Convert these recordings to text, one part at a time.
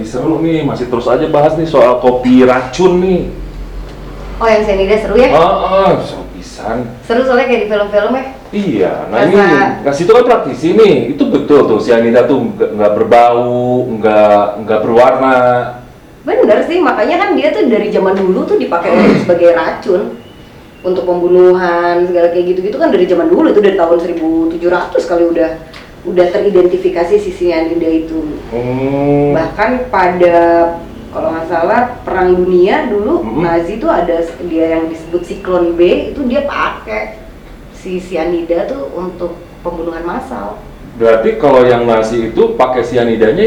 seru nih, masih terus aja bahas nih soal kopi racun nih. Oh, yang cyanida seru ya? So pisan. Seru soalnya kayak di film-film ya? Iya, nah ini kasih itu kan praktisi nih, itu betul tuh cyanida tuh nggak berbau, nggak berwarna. Bener sih, makanya kan dia tuh dari zaman dulu tuh dipakai sebagai racun untuk pembunuhan segala kayak gitu-gitu kan dari zaman dulu itu dari tahun 1700 kali udah teridentifikasi si cyanida itu. Bahkan pada kalau nggak salah perang dunia dulu Nazi tuh ada dia yang disebut Siklon B itu dia pakai si cyanida tuh untuk pembunuhan massal. Berarti kalau yang Nazi itu pakai cyanidanya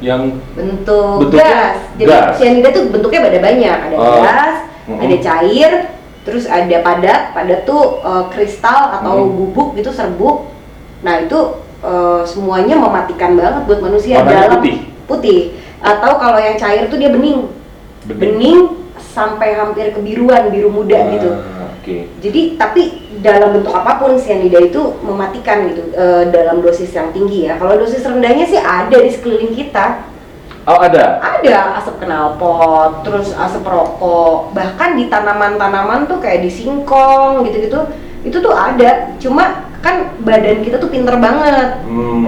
yang bentuknya gas. Jadi cyanida tuh bentuknya ada banyak, ada gas, ada cair, terus ada padat tuh kristal atau bubuk gitu serbuk. Nah itu semuanya mematikan banget buat manusia. Warnanya putih. Atau kalau yang cair tuh dia bening sampai hampir kebiruan, biru muda gitu. Okay. Jadi tapi dalam bentuk apapun cyanida itu mematikan gitu dalam dosis yang tinggi ya. Kalau dosis rendahnya sih ada di sekeliling kita. Oh ada? Ada asap knalpot, terus asap rokok, bahkan di tanaman-tanaman tuh kayak di singkong gitu-gitu, itu tuh ada. Cuma kan badan kita tuh pinter banget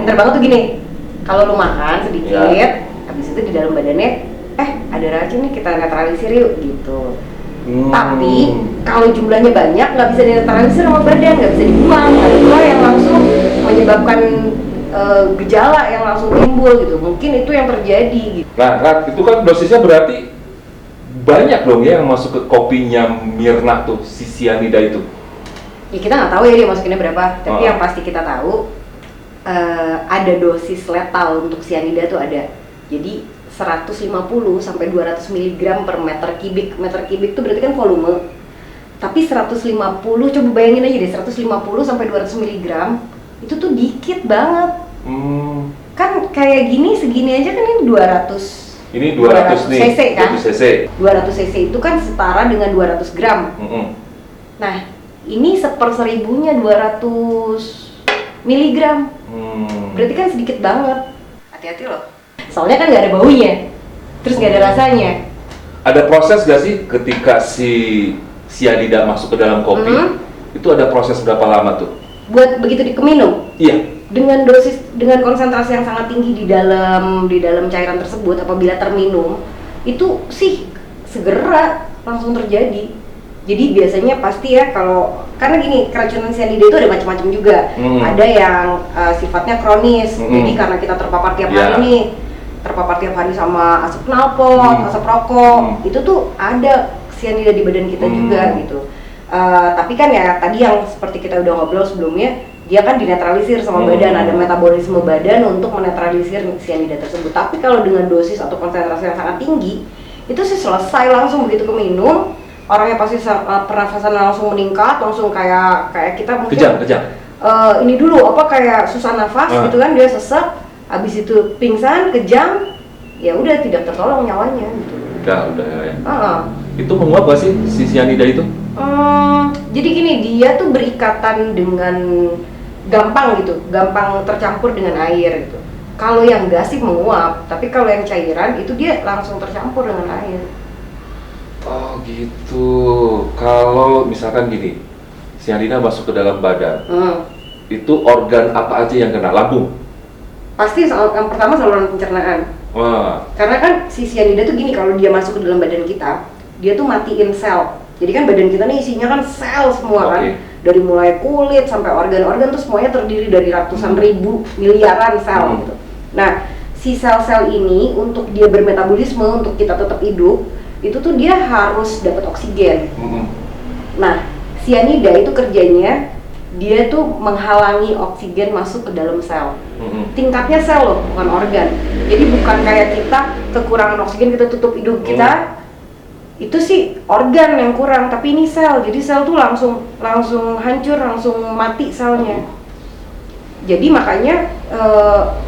tuh gini. Kalau lu makan sedikit, habis itu di dalam badannya, ada racun nih kita netralisir yuk gitu. Tapi kalau jumlahnya banyak nggak bisa dinetralisir sama badan, nggak bisa dibuang, ada pula yang langsung menyebabkan gejala yang langsung timbul gitu. Mungkin itu yang terjadi gitu. Nah, itu kan dosisnya berarti banyak dong ya yang masuk ke kopinya Mirna tuh, si cyanida itu. Ya kita nggak tahu ya dia masukinnya berapa, tapi yang pasti kita tahu ada dosis letal untuk cyanida tuh ada. Jadi 150 sampai 200 mg per meter kubik. Meter kubik itu berarti kan volume. Tapi 150, coba bayangin aja deh, 150 sampai 200 mg itu tuh dikit banget. Kan kayak gini, segini aja kan ini 200. Ini 200 nih, cc kan? 200 cc. 200 cc itu kan setara dengan 200 gram. Nah, ini 1/1000-nya 200 miligram. Berarti kan sedikit banget. Hati-hati loh. Soalnya kan nggak ada baunya, terus nggak ada rasanya. Ada proses nggak sih ketika si cyanida masuk ke dalam kopi? Itu ada proses berapa lama tuh? Buat begitu dikeminum? Iya. Dengan konsentrasi yang sangat tinggi di dalam cairan tersebut, apabila terminum, itu sih segera langsung terjadi. Jadi biasanya pasti ya karena gini, keracunan cyanida itu ada macam-macam juga. Ada yang sifatnya kronis, jadi karena kita terpapar tiap hari nih. Terpapar tiap hari sama asap knalpot, asap rokok, itu tuh ada cyanida di badan kita juga gitu. Tapi kan ya tadi yang seperti kita udah ngobrol sebelumnya, dia kan dinetralisir sama badan, ada metabolisme badan untuk menetralisir cyanida tersebut. Tapi kalau dengan dosis atau konsentrasi yang sangat tinggi, itu sih selesai langsung begitu keminum, orangnya pasti pernafasan langsung meningkat, langsung kayak kita mungkin kejang. Ini dulu kayak susah nafas gitu kan, dia sesek. Habis itu pingsan, kejang, ya udah tidak tertolong nyawanya gitu. Udah ya. Itu menguap gak sih si cyanida itu? Jadi gini, dia tuh berikatan dengan gampang tercampur dengan air gitu. Kalau yang gas sih menguap, tapi kalau yang cairan itu dia langsung tercampur dengan air. Oh gitu. Kalau misalkan gini, cyanida masuk ke dalam badan, itu organ apa aja yang kena? Lambung? Pasti yang pertama saluran pencernaan. Karena kan si cyanida tuh gini, kalau dia masuk ke dalam badan kita, dia tuh matiin sel. Jadi kan badan kita nih isinya kan sel semua kan. Dari mulai kulit sampai organ-organ tuh semuanya terdiri dari ratusan ribu miliaran sel gitu. Nah, si sel-sel ini untuk dia bermetabolisme, untuk kita tetap hidup, itu tuh dia harus dapat oksigen. Nah, cyanida itu kerjanya dia tuh menghalangi oksigen masuk ke dalam sel. Tingkatnya sel loh, bukan organ. Jadi bukan kayak kita kekurangan oksigen kita tutup hidung kita. Itu sih organ yang kurang, tapi ini sel. Jadi sel tuh langsung hancur, langsung mati selnya. Jadi makanya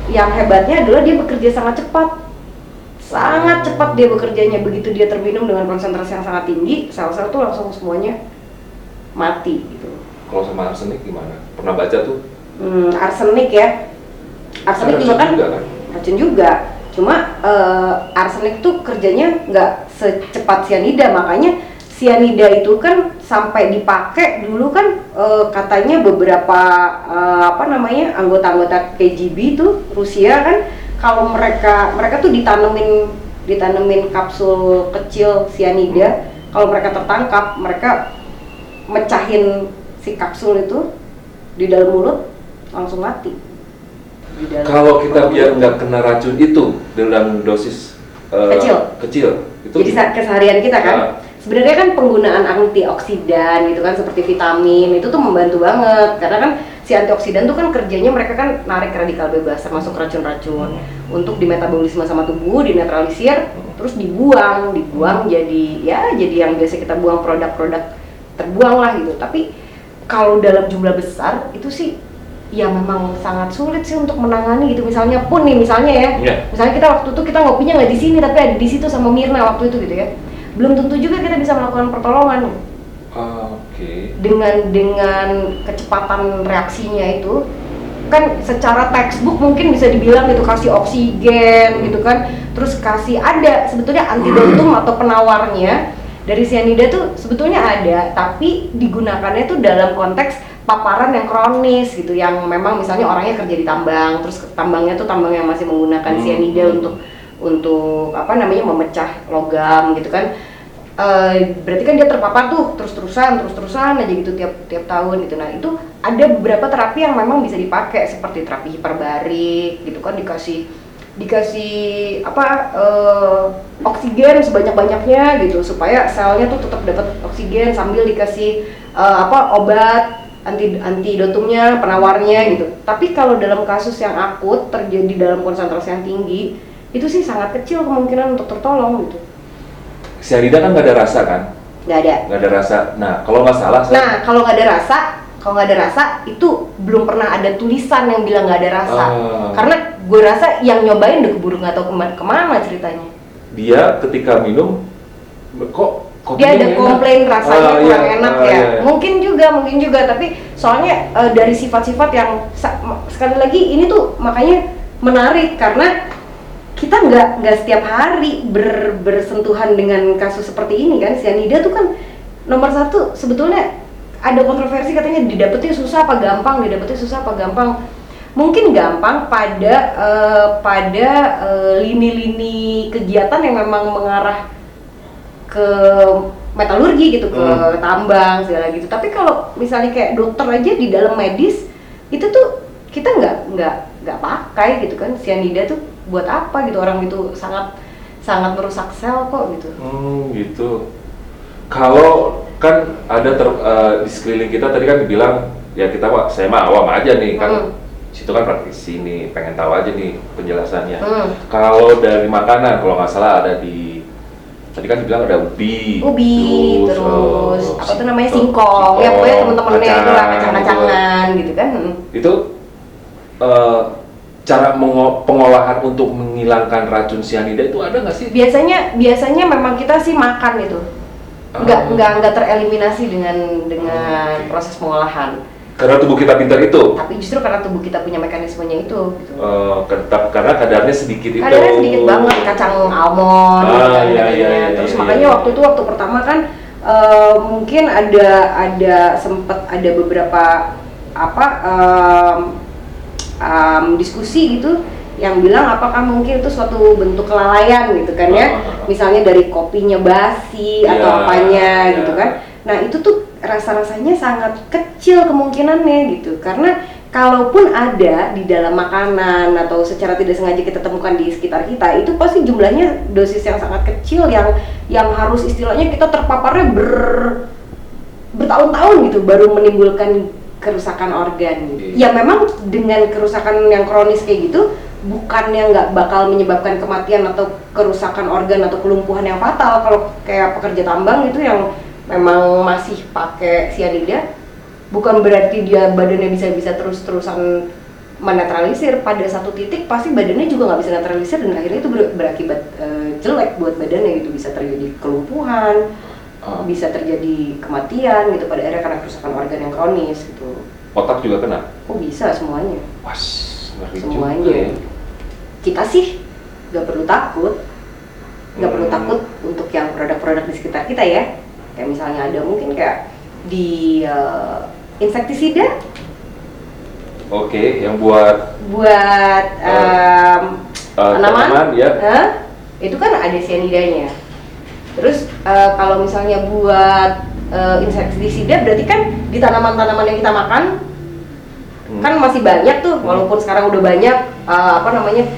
yang hebatnya adalah dia bekerja sangat cepat. Sangat cepat dia bekerjanya. Begitu dia terminum dengan konsentrasi yang sangat tinggi, sel-sel tuh langsung semuanya mati gitu. Kalau sama arsenik gimana? Pernah baca tuh? Arsenik ya. Arsenik juga kan racun juga. Cuma arsenik tuh kerjanya nggak secepat cyanida, makanya cyanida itu kan sampai dipakai dulu kan katanya beberapa anggota-anggota KGB itu Rusia kan, kalau mereka tuh ditanemin kapsul kecil cyanida, kalau mereka tertangkap mereka mecahin si kapsul itu di dalam mulut langsung mati. Kalau kita biar nggak kena racun itu dalam dosis kecil itu jadi keseharian kita kan sebenarnya kan penggunaan antioksidan gitu kan seperti vitamin itu tuh membantu banget, karena kan si antioksidan tuh kan kerjanya mereka kan narik radikal bebas termasuk racun-racun untuk dimetabolisme sama tubuh, dinetralisir, terus dibuang jadi yang biasa kita buang, produk-produk terbuang lah gitu. Tapi kalau dalam jumlah besar itu sih ya memang sangat sulit sih untuk menangani gitu. Misalnya misalnya kita waktu itu kita ngopinya nggak di sini tapi ada di situ sama Mirna waktu itu gitu ya, belum tentu juga kita bisa melakukan pertolongan. Dengan kecepatan reaksinya itu kan secara textbook mungkin bisa dibilang gitu, kasih oksigen gitu kan, terus kasih ada sebetulnya antidotum atau penawarnya dari cyanida tuh sebetulnya ada, tapi digunakannya tuh dalam konteks paparan yang kronis gitu, yang memang misalnya orangnya kerja di tambang, terus tambangnya tuh tambang yang masih menggunakan cyanida untuk memecah logam gitu kan. Berarti kan dia terpapar tuh terus-terusan aja gitu tiap tahun gitu. Nah itu ada beberapa terapi yang memang bisa dipakai seperti terapi hiperbarik gitu kan, dikasih oksigen sebanyak-banyaknya gitu supaya selnya tuh tetap dapat oksigen sambil dikasih obat antidotumnya, penawarnya gitu. Tapi kalau dalam kasus yang akut terjadi dalam konsentrasi yang tinggi itu sih sangat kecil kemungkinan untuk tertolong gitu. Cyanida kan nggak ada rasa kan? Nggak ada rasa. Nah kalau nggak salah kalau nggak ada rasa itu belum pernah ada tulisan yang bilang nggak ada rasa. Karena gue rasa yang nyobain udah keburu nggak tahu kemana ceritanya. Dia ketika minum kok dia ada komplain rasanya kurang enak ya. Mungkin juga tapi soalnya dari sifat-sifat yang sekali lagi ini tuh makanya menarik karena kita nggak setiap hari bersentuhan dengan kasus seperti ini kan. Cyanida tuh kan nomor satu sebetulnya ada kontroversi katanya didapetnya susah apa gampang. Mungkin gampang pada lini-lini kegiatan yang memang mengarah ke metalurgi gitu, ke tambang segala gitu. Tapi kalau misalnya kayak dokter aja di dalam medis itu tuh kita nggak pakai gitu kan. Cyanida tuh buat apa gitu, orang itu sangat merusak sel kok gitu. Gitu. Kalau kan ada di sekeliling kita tadi kan dibilang ya saya mah awam aja nih kan. Situ kan praktisi nih, pengen tahu aja nih penjelasannya. Kalau dari makanan kalau nggak salah ada tadi kan dibilang ada ubi terus apa tuh namanya singkong, ya pokoknya temen-temennya itu lah kacang-kacangan gitu kan. Itu cara pengolahan untuk menghilangkan racun cyanida itu ada nggak sih? Biasanya memang kita sih makan itu, nggak tereliminasi dengan proses pengolahan. Karena tubuh kita pintar itu. Tapi justru karena tubuh kita punya mekanismenya itu. Gitu. Karena kadarnya sedikit itu. Kadarnya sedikit banget, kacang almond. Terus makanya waktu pertama kan mungkin sempat ada beberapa diskusi gitu yang bilang apakah mungkin itu suatu bentuk kelalaian gitu kan ya. Misalnya dari kopinya basi atau apanya gitu kan. Nah itu tuh rasa-rasanya sangat kecil kemungkinannya gitu, karena kalaupun ada di dalam makanan atau secara tidak sengaja kita temukan di sekitar kita, itu pasti jumlahnya dosis yang sangat kecil yang harus istilahnya kita terpaparnya bertahun-tahun gitu baru menimbulkan kerusakan organ. Ya memang dengan kerusakan yang kronis kayak gitu bukannya nggak bakal menyebabkan kematian atau kerusakan organ atau kelumpuhan yang fatal. Kalau kayak pekerja tambang itu yang memang masih pakai cyanida, bukan berarti dia badannya bisa terus-terusan menetralisir. Pada satu titik pasti badannya juga nggak bisa netralisir dan akhirnya itu berakibat jelek buat badannya gitu, bisa terjadi kelumpuhan, bisa terjadi kematian gitu pada akhirnya karena kerusakan organ yang kronis gitu. Otak juga kena? Oh bisa semuanya. Ngeri semuanya. juga ya. Kita sih nggak perlu takut, untuk yang produk-produk di sekitar kita ya. Kayak misalnya ada mungkin kayak di insektisida. Oke, yang buat tanaman ya. Itu kan ada cyanidanya. Terus kalau misalnya buat insektisida berarti kan di tanaman-tanaman yang kita makan kan masih banyak tuh, walaupun sekarang udah banyak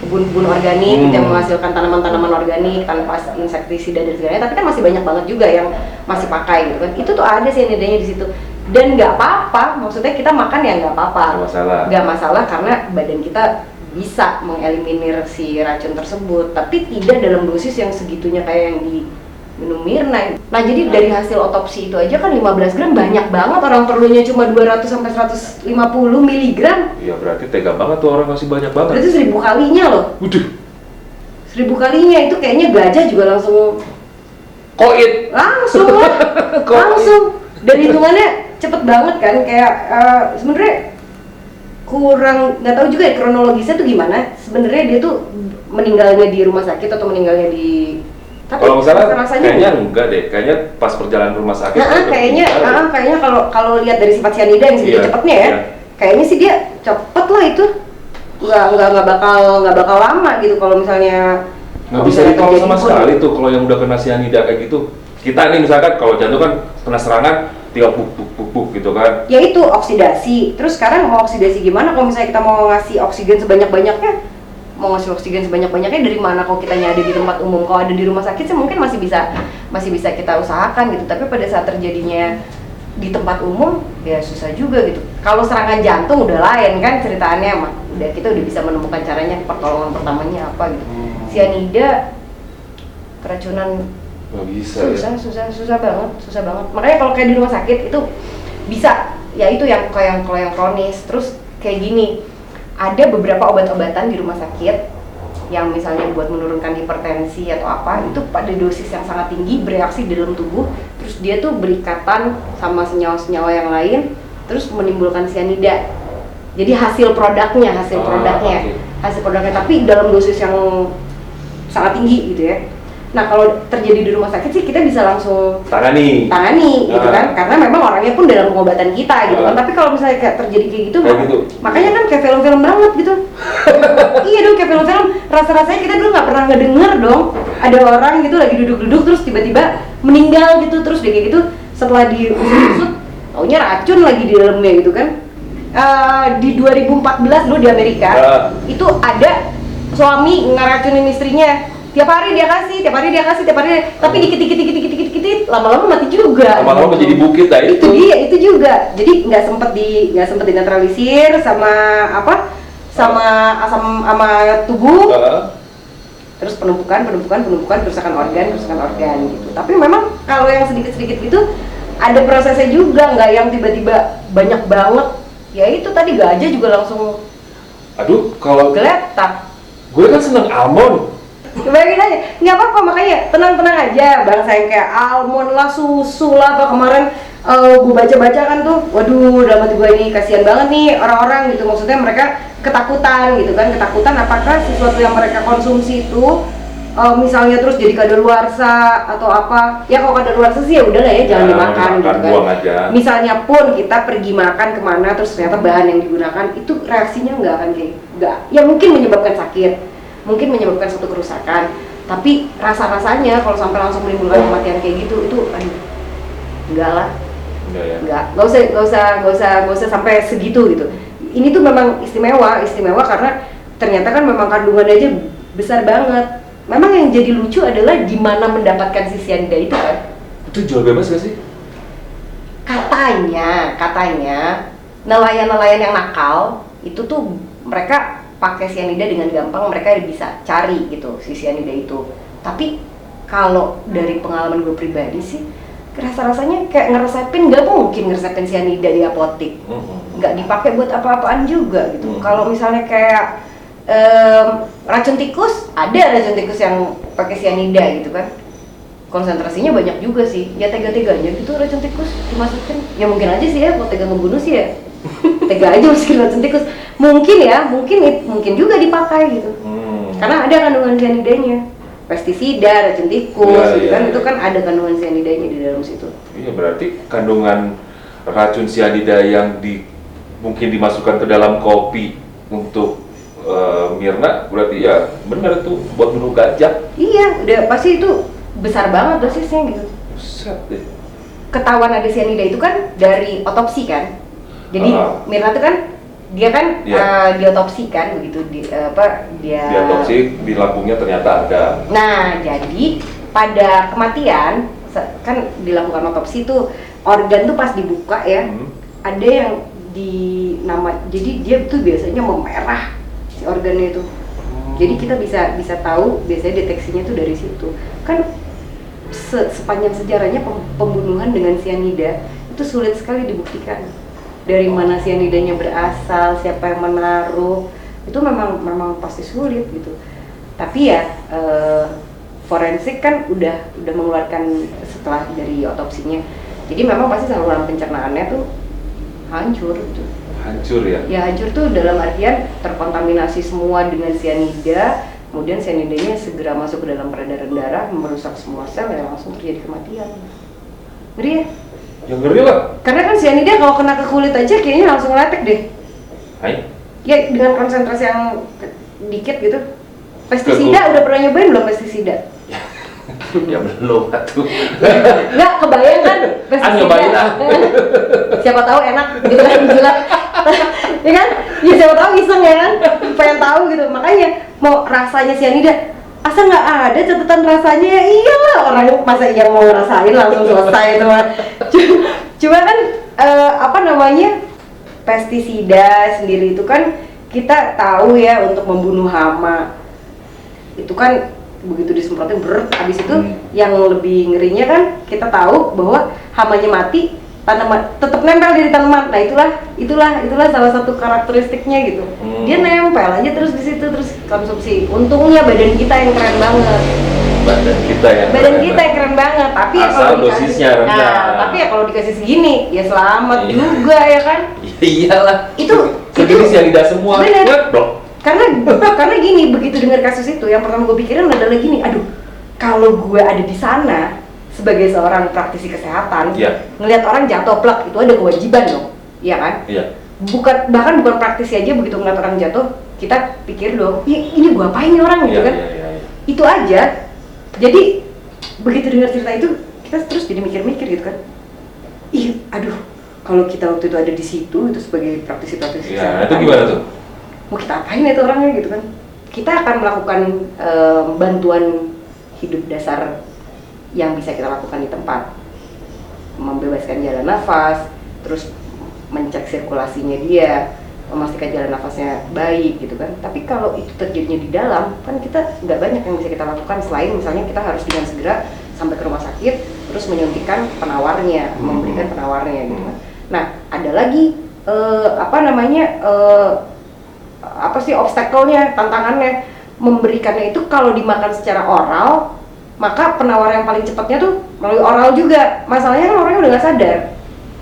kebun-kebun organik yang menghasilkan tanaman-tanaman organik tanpa insektisida dan sebagainya, tapi kan masih banyak banget juga yang masih pakai gitu kan. Itu tuh ada cyanidanya di situ. Dan nggak apa-apa, maksudnya kita makan ya nggak apa-apa, nggak masalah karena badan kita bisa mengeliminir si racun tersebut, tapi tidak dalam dosis yang segitunya kayak yang di minum Mirna. Nah jadi dari hasil otopsi itu aja kan 15 gram banyak banget, orang perlunya cuma 200 sampai 150 miligram. Iya berarti tega banget tuh orang kasih banyak banget. Berarti 1000 kalinya loh. Waduh. 1000 kalinya itu kayaknya gajah juga langsung koit. Langsung lah. Langsung. Dan hitungannya cepet banget kan, kayak sebenarnya kurang nggak tahu juga ya kronologisnya tuh gimana. Sebenarnya dia tuh meninggalnya di rumah sakit atau meninggalnya di, tapi kalau misalnya kayaknya juga enggak deh, kayaknya pas perjalanan rumah sakit. Kayaknya kalau lihat dari sifat cyanida yang segitu cepetnya ya, kayaknya sih dia cepet lah itu, nggak bakal lama gitu kalau misalnya nggak bisa ditolong sama sekali tuh kalau yang udah kena cyanida kayak gitu. Kita nih misalkan kalau jantung kan kena serangan tinggal buk gitu kan. Ya itu oksidasi. Terus sekarang mau oksidasi gimana kalau misalnya kita mau ngasih oksigen sebanyak-banyaknya? Mau ngasih oksigen sebanyak-banyaknya dari mana kalau kitanya ada di tempat umum? Kalau ada di rumah sakit sih mungkin masih bisa kita usahakan gitu. Tapi pada saat terjadinya di tempat umum ya susah juga gitu. Kalau serangan jantung udah lain kan ceritaannya, kita udah bisa menemukan caranya, pertolongan pertamanya apa gitu. Cyanida, keracunan nggak bisa, susah banget. Makanya kalau kayak di rumah sakit itu bisa, ya itu yang kalau yang kronis. Terus kayak gini, ada beberapa obat-obatan di rumah sakit yang misalnya buat menurunkan hipertensi atau apa, itu pada dosis yang sangat tinggi bereaksi di dalam tubuh, terus dia tuh berikatan sama senyawa-senyawa yang lain, terus menimbulkan cyanida. Jadi hasil produknya, tapi dalam dosis yang sangat tinggi gitu ya. Nah kalau terjadi di rumah sakit sih kita bisa langsung tangani gitu kan, karena memang orangnya pun dalam pengobatan kita gitu kan. Tapi kalau misalnya kayak terjadi kayak gitu, makanya kan kayak film-film banget gitu. Iya dong, kayak film-film. Rasa-rasanya kita dulu nggak pernah ngedenger dong ada orang gitu lagi duduk-duduk terus tiba-tiba meninggal gitu, terus dia kayak gitu setelah diusut-usut taunya racun lagi di dalamnya gitu kan. Di 2014 dulu di Amerika itu ada suami ngeracunin istrinya. Tiap hari dia kasih, tapi dikit, lama-lama mati juga. Lama-lama menjadi bukit dah itu. Itu juga. Jadi nggak sempet dinetralisir sama sama tubuh. Terus penumpukan, kerusakan organ gitu. Tapi memang kalau yang sedikit-sedikit gitu ada prosesnya juga, nggak yang tiba-tiba banyak banget. Ya itu tadi gajah juga langsung. Aduh, kalau geletak. Gue kan seneng almond. Bayangin aja, nggak apa-apa, makanya tenang-tenang aja. Bangsa yang kayak almond lah, susu lah, apa kemarin gue baca-baca kan tuh, waduh dalam hati gue ini kasihan banget nih orang-orang gitu. Maksudnya mereka ketakutan gitu kan, apakah sesuatu yang mereka konsumsi itu misalnya terus jadi kadaluarsa atau apa. Ya kalau kadaluarsa sih ya udahlah ya, jangan dimakan gitu kan. Buang aja. Misalnya pun kita pergi makan kemana terus ternyata bahan yang digunakan itu reaksinya nggak akan ya mungkin menyebabkan sakit, mungkin menyebabkan suatu kerusakan, tapi rasa-rasanya kalau sampai langsung menimbulkan kematian kayak gitu, itu enggak lah, nggak usah sampai segitu gitu. Ini tuh memang istimewa karena ternyata kan memang kandungannya aja besar banget. Memang yang jadi lucu adalah di mana mendapatkan si cyanida itu kan? Itu jual bebas gak sih? Katanya nelayan yang nakal itu tuh mereka pakai cyanida dengan gampang, mereka bisa cari gitu si cyanida itu. Tapi kalau dari pengalaman gue pribadi sih, rasa-rasanya kayak nggak mungkin ngeresepin cyanida di apotik, nggak dipakai buat apa-apaan juga gitu. Kalau misalnya kayak racun tikus, ada racun tikus yang pakai cyanida gitu kan, konsentrasinya banyak juga sih. Ya tega-teganya gitu racun tikus dimasukin, ya mungkin aja sih ya, kalau tega ngebunuh sih ya tega aja masukin racun tikus. Mungkin juga dipakai gitu. Karena ada kandungan cyanidanya. Pestisida, racun tikus, gitu kan, itu kan ada kandungan cyanidanya di dalam situ. Iya, berarti kandungan racun cyanida yang mungkin dimasukkan ke dalam kopi untuk Mirna, berarti ya benar tuh buat bunuh gajah. Iya, udah pasti itu besar banget dosisnya gitu. Buset deh. Ketahuan ada cyanida itu kan dari otopsi kan. Jadi Mirna tuh kan dia kan diotopsi kan begitu dia diotopsi di lambungnya ternyata ada. Nah, jadi pada kematian kan dilakukan otopsi tuh organ tuh pas dibuka ya, ada yang jadi dia tuh biasanya memerah si organnya itu. Jadi kita bisa tahu biasanya deteksinya tuh dari situ. Kan sepanjang sejarahnya pembunuhan dengan cyanida itu sulit sekali dibuktikan. Dari mana cyanidanya berasal, siapa yang menaruh, itu memang pasti sulit gitu. Tapi ya forensik kan udah mengeluarkan setelah dari otopsinya. Jadi memang pasti saluran pencernaannya tuh hancur gitu. Hancur ya? Ya hancur tuh dalam artian terkontaminasi semua dengan cyanida, kemudian cyanidanya segera masuk ke dalam peredaran darah, merusak semua sel, ya langsung terjadi kematian. Ngeri ya? Ya ngeri lah. Karena kan cyanida kalau kena ke kulit aja kayaknya langsung letek deh. Hai? Ya dengan konsentrasi yang dikit gitu. Pestisida udah pernah nyobain belum pestisida? Ya belum atuh. Nggak kebayang kan pestisida. Nyobain lah. Siapa tahu enak gitu kan gila. Ya kan? Ya siapa tahu iseng ya kan? Pengen tahu gitu. Makanya mau rasanya cyanida, asa nggak ada catatan rasanya, ya iyalah orang masa yang mau ngerasain langsung selesai itu mah. Cuma kan pestisida sendiri itu kan kita tahu ya untuk membunuh hama itu kan begitu disemprotin habis itu yang lebih ngerinya kan kita tahu bahwa hamanya mati, tanaman tetap nempel di tanaman. Nah itulah salah satu karakteristiknya gitu. Dia nempel aja terus di situ, terus konsumsi. Untungnya badan kita yang keren banget. Badan kita yang keren banget. Tapi ya asal dosisnya rendah. Tapi ya kalau dikasih segini ya selamat juga ya kan. Iyalah. Itu segini cyanida semua. Bener. Karena gini, begitu dengar kasus itu yang pertama gue pikirin adalah gini, aduh kalau gue ada di sana sebagai seorang praktisi kesehatan, ngelihat orang jatuh plek itu ada kewajiban dong, iya kan? Iya. Bahkan bukan praktisi aja, begitu ngeliat orang jatuh, kita pikir dong, ini gue apain nih orang gitu kan? Iya. Itu aja. Jadi begitu dengar cerita itu, kita terus jadi mikir-mikir gitu kan? Aduh, kalau kita waktu itu ada di situ, itu sebagai praktisi-praktisi kesehatan. Itu gimana tuh? Mau kita apain itu orangnya gitu kan? Kita akan melakukan bantuan hidup dasar yang bisa kita lakukan di tempat, membebaskan jalan nafas, terus mencek sirkulasinya dia, memastikan jalan nafasnya baik gitu kan. Tapi kalau itu terjadinya di dalam, kan kita nggak banyak yang bisa kita lakukan selain misalnya kita harus dengan segera sampai ke rumah sakit, terus menyuntikkan penawarnya, memberikan penawarnya gitu kan. Nah ada lagi obstacle-nya, tantangannya memberikannya itu kalau dimakan secara oral, maka penawar yang paling cepatnya tuh melalui oral juga. Masalahnya kan orangnya udah nggak sadar.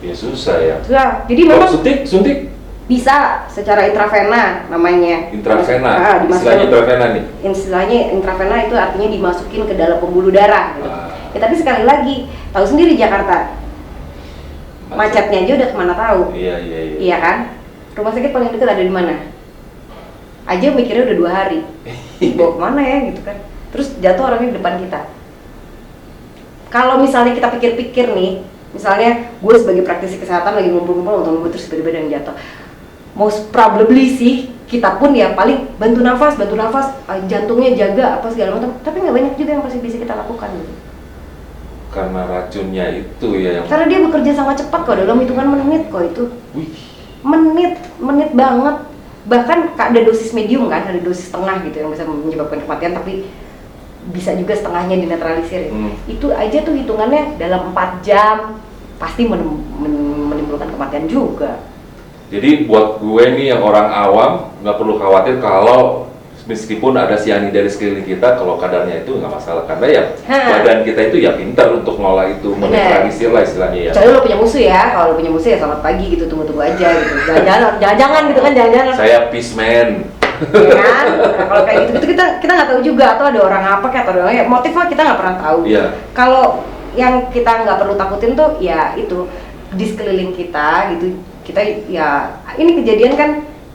Ya susah ya. Susah. Jadi memang suntik bisa secara intravena namanya. Intravena. Istilahnya intravena nih. Istilahnya intravena itu artinya dimasukin ke dalam pembuluh darah gitu. Ya tapi sekali lagi, tahu sendiri Jakarta. Macetnya aja udah kemana tahu. Iya. Iya kan? Rumah sakit paling dekat ada di mana? Aja mikirnya udah 2 hari. Bawa kemana ya gitu kan? Terus jatuh orangnya di depan kita. Kalau misalnya kita pikir-pikir nih, misalnya gue sebagai praktisi kesehatan lagi ngumpul-ngumpul nonton gue terus tiba-tiba ada yang jatuh. Most probably sih kita pun ya paling bantu nafas, jantungnya jaga apa segala macam. Tapi nggak banyak juga yang pasti bisa kita lakukan gitu. Karena racunnya itu ya yang. Karena dia bekerja sangat cepat kok, dalam hitungan menit kok itu. Wih. Menit banget. Bahkan ada dosis medium kan, ada dosis setengah gitu yang bisa menyebabkan kematian, tapi bisa juga setengahnya dinetralisir. Itu aja tuh hitungannya dalam 4 jam pasti menimbulkan kematian juga. Jadi buat gue nih yang orang awam nggak perlu khawatir kalau meskipun ada cyanida di sekeliling kita, kalau kadarnya itu nggak masalah, karena ya badan kita itu ya pintar untuk ngolah itu, menetralisir lah istilahnya ya. Kecuali lo punya musuh ya, kalau lo punya musuh ya selamat pagi gitu, tunggu-tunggu aja gitu. Jangan-jangan gitu kan, jangan-jangan. Saya peaceman. ya kan? Nah, kalau kayak gitu kita nggak tahu juga, atau ada orang apa kayak atau orang ya motifnya kita nggak pernah tahu. Kalau yang kita nggak perlu takutin tuh ya itu di sekeliling kita gitu, kita ya ini kejadian kan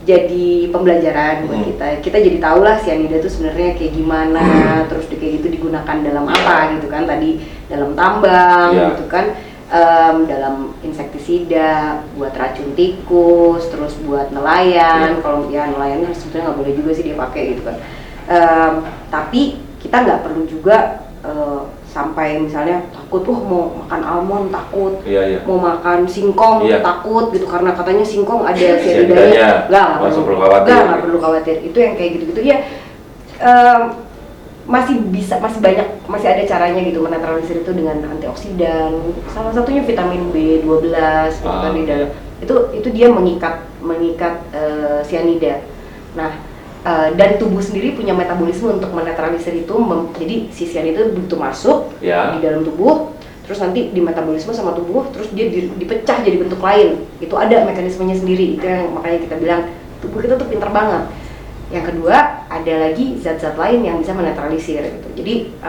jadi pembelajaran buat kita jadi tahu lah cyanida itu sebenarnya kayak gimana, terus kayak gitu digunakan dalam apa gitu kan, tadi dalam tambang gitu kan, dalam insektisida, buat racun tikus, terus buat nelayan. Kalau ya nelayan sebetulnya nggak boleh juga sih dia pakai gitu kan, tapi kita nggak perlu juga sampai misalnya takut mau makan almond takut, mau makan singkong takut gitu karena katanya singkong ada cyanidanya. Nggak perlu khawatir. Itu yang kayak gitu-gitu ya masih banyak, masih ada caranya gitu menetralisir itu dengan antioksidan. Salah satunya vitamin B12 gitu kan di dalam. Itu dia mengikat cyanida. Nah, dan tubuh sendiri punya metabolisme untuk menetralisir itu, jadi si cyanida itu begitu masuk di dalam tubuh, terus nanti dimetabolisme sama tubuh, terus dia dipecah jadi bentuk lain. Itu ada mekanismenya sendiri. Itu yang makanya kita bilang tubuh kita tuh pintar banget. Yang kedua, ada lagi zat-zat lain yang bisa menetralisir gitu. Jadi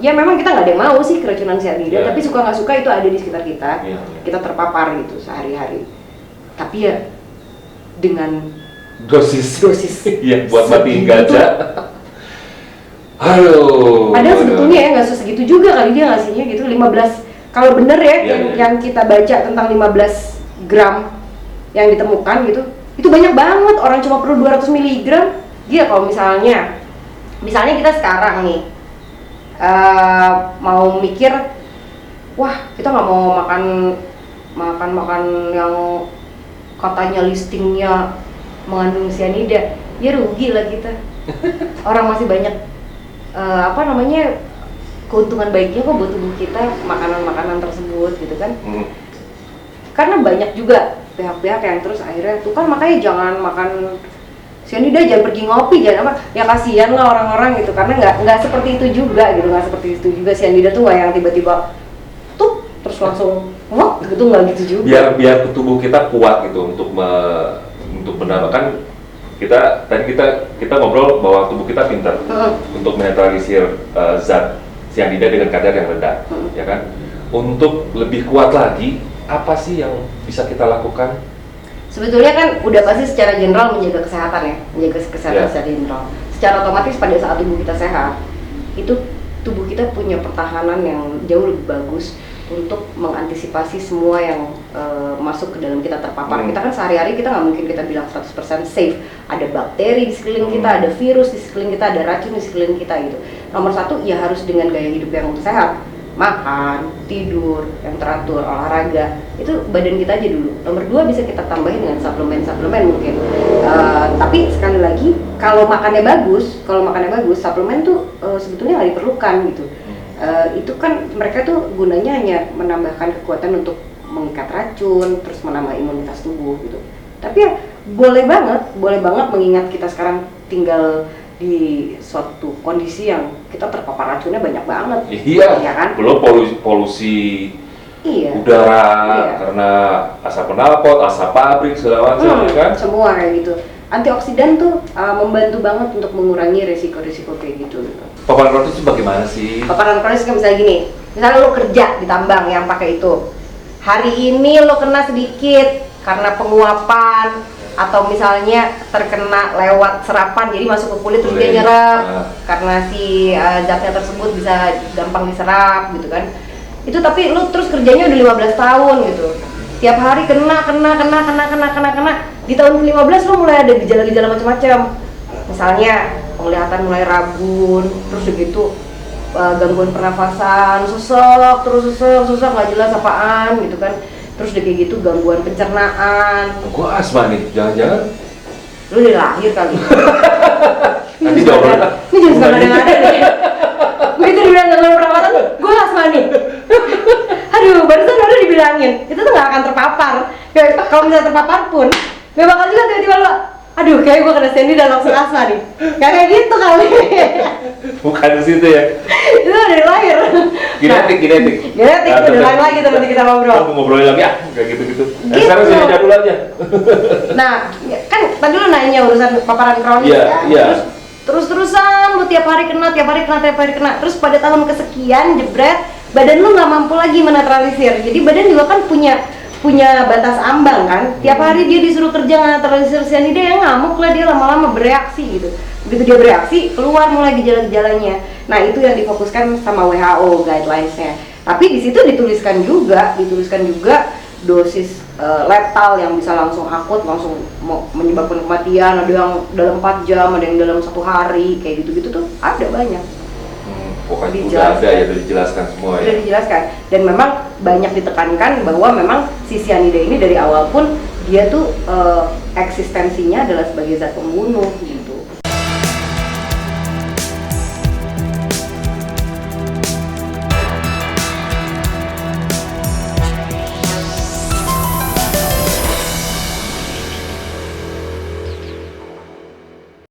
ya memang kita nggak ada yang mau sih keracunan cyanida, tapi suka nggak suka itu ada di sekitar kita. Kita terpapar gitu sehari-hari. Tapi ya dengan dosis ya buat matiin gajah. Halo. Padahal sebetulnya ya nggak segitu juga kali dia ngasihnya gitu, 15. Kalau bener ya yang kita baca tentang 15 gram yang ditemukan gitu, itu banyak banget. Orang cuma perlu 200 mg. Dia kalau misalnya kita sekarang nih mau mikir, wah kita nggak mau makan yang katanya listingnya mengandung cyanida, ya rugi lah kita. Orang masih banyak keuntungan baiknya kok buat tubuh kita makanan-makanan tersebut gitu kan. Karena banyak juga pihak-pihak yang terus akhirnya tuh kan makanya jangan makan cyanida, jangan pergi ngopi, jangan apa, ya kasihan lah orang-orang gitu, karena nggak seperti itu juga gitu, nggak seperti itu juga. Cyanida tuh nggak yang tiba-tiba tuh terus langsung wah gitu, nggak gitu juga. Biar tubuh kita kuat gitu untuk menambahkan kita ngobrol bahwa tubuh kita pintar untuk menetralisir zat cyanida dengan kadar yang rendah, ya kan? Untuk lebih kuat lagi, apa sih yang bisa kita lakukan? Sebetulnya kan udah pasti secara general menjaga kesehatan ya, menjaga kesehatan secara general. Secara otomatis pada saat tubuh kita sehat, itu tubuh kita punya pertahanan yang jauh lebih bagus untuk mengantisipasi semua yang masuk ke dalam kita terpapar. Kita kan sehari-hari kita nggak mungkin kita bilang 100% safe. Ada bakteri di sekeliling kita, ada virus di sekeliling kita, ada racun di sekeliling kita gitu. Nomor satu ya harus dengan gaya hidup yang sehat, makan, tidur yang teratur, olahraga. Itu badan kita aja dulu. Nomor dua bisa kita tambahin dengan suplemen mungkin. Tapi sekali lagi kalau makannya bagus, suplemen tuh sebetulnya nggak diperlukan gitu. Itu kan mereka tuh gunanya hanya menambahkan kekuatan untuk mengikat racun, terus menambah imunitas tubuh gitu. Tapi ya boleh banget mengingat kita sekarang tinggal di suatu kondisi yang kita terpapar racunnya banyak banget. Ya kan? Belum polusi udara karena asap knalpot, asap pabrik segala macam kan? Semua kayak gitu. Antioksidan tuh membantu banget untuk mengurangi resiko-resiko kayak gitu. Paparan kronis itu bagaimana sih? Paparan kronis kan misalnya gini, misalnya lo kerja di tambang yang pakai itu, hari ini lo kena sedikit karena penguapan atau misalnya terkena lewat serapan, jadi masuk ke kulit terus dia nyerap karena si zatnya tersebut bisa gampang diserap gitu kan. Itu tapi lo terus kerjanya udah 15 tahun gitu. Tiap hari kena. Di tahun ke-15 lo mulai ada gejala-gejala macam-macam. Misalnya penglihatan mulai rabun, terus begitu gangguan pernafasan, susah nggak jelas apaan gitu kan. Terus udah kayak gitu gangguan pencernaan. Gua asma nih, jangan-jangan lu udah lahir kali. Nanti jawab. Ini jangan suka ada-ada deh. Begitu dibilang gangguan perawatan, gua asma nih. Aduh, barusan udah dibilangin, itu tuh nggak akan terpapar. Kalau misalnya terpapar pun, gak bakal juga tiba-tiba lo aduh kayak gue kena cyanida langsung asma nih. Gak kayak gitu kali. Bukan di situ ya. Itu dari lahir. Genetik. Genetik itu udah lain lagi tuh nanti kita ngobrol. Kita ngobrolin lagi ya, kayak gitu-gitu. Gitu. Sekarang sini jadul aja. Nah, kan tadi lu nanya urusan paparan kronis kan. Terus-terusan lu tiap hari kena. Terus pada tahun kesekian jebret, badan lu nggak mampu lagi menetralisir. Jadi badan juga kan punya batas ambang kan. Tiap hari dia disuruh kerja menetralisir cyanida, yang ngamuk lah dia, lama-lama bereaksi gitu. Begitu dia bereaksi, keluar mulai gejala-gejalanya. Nah, itu yang difokuskan sama WHO guidelines-nya. Tapi di situ dituliskan juga dosis letal yang bisa langsung akut, langsung menyebabkan kematian, ada yang dalam 4 jam, ada yang dalam 1 hari, kayak gitu-gitu tuh ada banyak. Pokoknya udah ada ya, udah dijelaskan semua ya. Udah dijelaskan, dan memang banyak ditekankan bahwa memang si cyanida ini dari awal pun dia tuh eksistensinya adalah sebagai zat pembunuh.